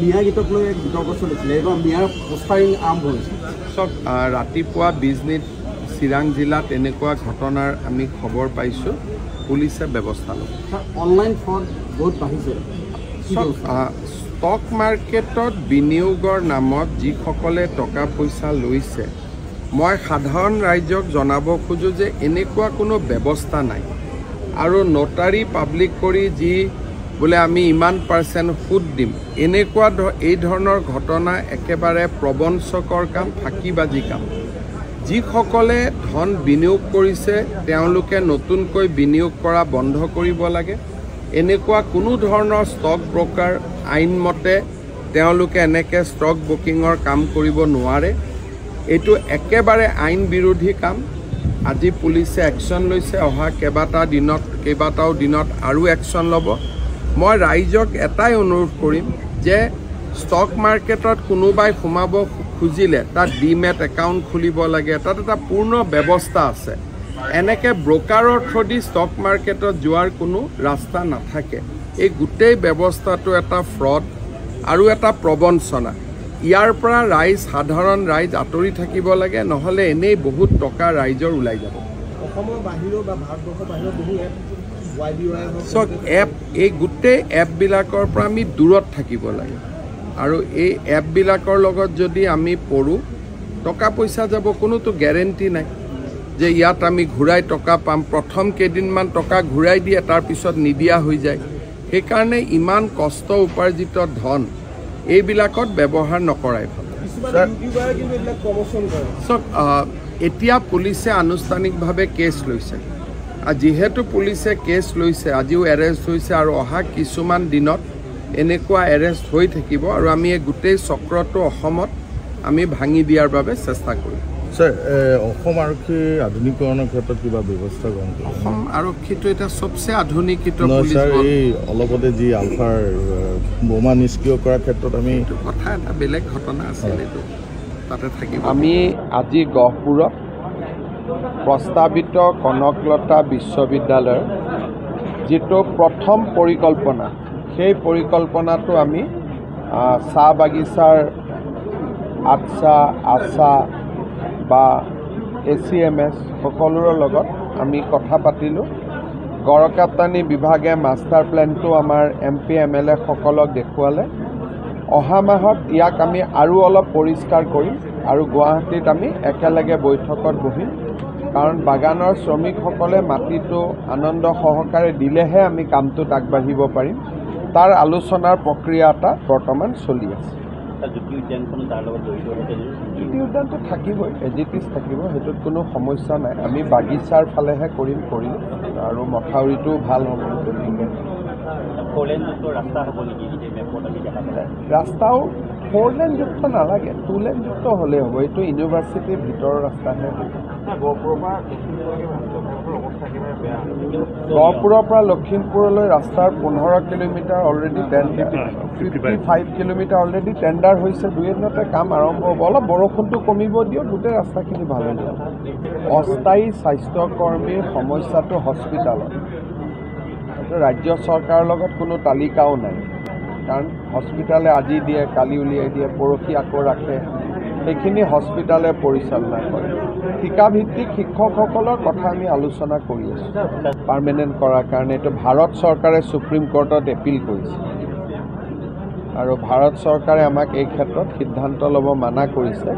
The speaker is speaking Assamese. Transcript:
মিয়া গীতক লৈ এক বিতৰ্ক চলিছিলে এইবাৰ মিয়াৰ পোষ্টাৰিং আৰম্ভ হৈছে চব ৰাতিপুৱা বিজনীত চিৰাং জিলাত এনেকুৱা ঘটনাৰ আমি খবৰ পাইছোঁ পুলিচে ব্যৱস্থা ল'ব অনলাইন ফ্ৰড বহুত বাঢ়িছে ষ্টক মাৰ্কেটত বিনিয়োগৰ নামত যিসকলে টকা পইচা লৈছে মই সাধাৰণ ৰাইজক জনাব খোজোঁ যে এনেকুৱা কোনো ব্যৱস্থা নাই আৰু নোটাৰী পাব্লিক কৰি যি বোলে আমি ইমান % সুদ দিম এনেকুৱা এই ধৰণৰ ঘটনা একেবাৰে প্ৰবঞ্চকৰ কাম ফাঁকিবাজি কাম যিসকলে ধন বিনিয়োগ কৰিছে তেওঁলোকে নতুনকৈ বিনিয়োগ কৰা বন্ধ কৰিব লাগে এনেকুৱা কোনো ধৰণৰ ষ্টক ব্ৰকাৰ আইনমতে তেওঁলোকে এনেকৈ ষ্টক ব্ৰকিঙৰ কাম কৰিব নোৱাৰে এইটো একেবাৰে আইন বিৰোধী কাম আজি পুলিচে একশ্যন লৈছে অহা কেইবাটাও দিনত আৰু একশ্যন ল'ব মই ৰাইজক এটাই অনুৰোধ কৰিম যে ষ্টক মাৰ্কেটত কোনোবাই সোমাব খুজিলে তাত ডিমেট একাউণ্ট খুলিব লাগে তাত এটা পূৰ্ণ ব্যৱস্থা আছে এনেকৈ ব্ৰকাৰৰ থ্ৰুদি ষ্টক মাৰ্কেটত যোৱাৰ কোনো ৰাস্তা নাথাকে এই গোটেই ব্যৱস্থাটো এটা ফ্ৰড আৰু এটা প্ৰবঞ্চনা ইয়াৰ পৰা সাধাৰণ ৰাইজ আঁতৰি থাকিব লাগে নহ'লে এনেই বহুত টকা ৰাইজৰ ওলাই যাব চব এপ এই গোটেই এপবিলাকৰ পৰা আমি দূৰত থাকিব লাগে আৰু এই এপবিলাকৰ লগত যদি আমি পঢ়োঁ টকা পইচা যাব কোনোতো গেৰেণ্টি নাই যে ইয়াত আমি ঘূৰাই টকা পাম প্ৰথম কেইদিনমান টকা ঘূৰাই দিয়ে তাৰপিছত নিদিয়া হৈ যায় সেইকাৰণে ইমান কষ্ট উপাৰ্জিত ধন এইবিলাকত ব্যৱহাৰ নকৰাই চব এতিয়া পুলিচে আনুষ্ঠানিকভাৱে কেছ লৈছে যিহেতু পুলিচে কেছ লৈছে আজিও এৰেষ্ট হৈছে আৰু অহা কিছুমান দিনত এনেকুৱা এৰেষ্ট হৈ থাকিব আৰু আমি এই গোটেই চক্ৰটো অসমত আমি ভাঙি দিয়াৰ বাবে চেষ্টা কৰিম স্যাৰ অসম আৰক্ষী আধুনিকৰণৰ ক্ষেত্ৰত কিবা ব্যৱস্থা গ্ৰহণ কৰিছে অসম আৰক্ষীটো এটা সবচে আধুনিকীত পুলিচ এই অলপতে যি আলফাৰ বোমা নিষ্ক্ৰিয় কৰাৰ ক্ষেত্ৰত আমি কথা এটা বেলেগ ঘটনা আছিল এইটো তাতে থাকিব আমি আজি গহপুৰত প্ৰস্তাৱিত কনকলতা বিশ্ববিদ্যালয়ৰ যিটো প্ৰথম পৰিকল্পনা সেই পৰিকল্পনাটো আমি চাহ বাগিচাৰ আছা বা ACMS সকলোৰে লগত আমি কথা পাতিলোঁ গড়কাপ্তানি বিভাগে মাষ্টাৰ প্লেনটো আমাৰ MP MLA সকলক দেখুৱালে অহা মাহত ইয়াক আমি আৰু অলপ পৰিষ্কাৰ কৰিম আৰু গুৱাহাটীত আমি একেলগে বৈঠকত বহিম কাৰণ বাগানৰ শ্ৰমিকসকলে মাটিটো আনন্দ সহকাৰে দিলেহে আমি কামটোত আগবাঢ়িব পাৰিম তাৰ আলোচনাৰ প্ৰক্ৰিয়া এটা বৰ্তমান চলি আছে জ্যোতি উদ্যানটো থাকিবই এজিটিছ থাকিব সেইটোত কোনো সমস্যা নাই আমি বাগিচাৰ ফালেহে কৰিম আৰু মথাউৰিটো ভাল হ'ব ৰাস্তাও 4 লেনযুক্ত নালাগে 2 লেনযুক্ত হ'লেই হ'ব এইটো ইউনিভাৰ্চিটিৰ ভিতৰৰ ৰাস্তাহে গহপুৰৰ পৰা লখিমপুৰলৈ ৰাস্তাৰ 15 kilometre already 55 kilometre already tender হৈছে 2 দিনতে কাম আৰম্ভ হ'ব অলপ বৰষুণটো কমিব দিয়ক গোটেই ৰাস্তাখিনি ভাল হৈ যাব অস্থায়ী স্বাস্থ্যকৰ্মীৰ সমস্যাটো হস্পিটালত ৰাজ্য চৰকাৰৰ লগত কোনো তালিকাও নাই কাৰণ হস্পিটালে আজি দিয়ে কালি উলিয়াই দিয়ে পৰহি আকৌ ৰাখে সেইখিনি হস্পিটালে পৰিচালনা কৰে ঠিকাভিত্তিক শিক্ষকসকলৰ কথা আমি আলোচনা কৰি আছোঁ পাৰ্মানেণ্ট কৰাৰ কাৰণে এইটো ভাৰত চৰকাৰে সুপ্ৰিম কোৰ্টত এপিল কৰিছে আৰু ভাৰত চৰকাৰে আমাক এই ক্ষেত্ৰত সিদ্ধান্ত ল'ব মানা কৰিছে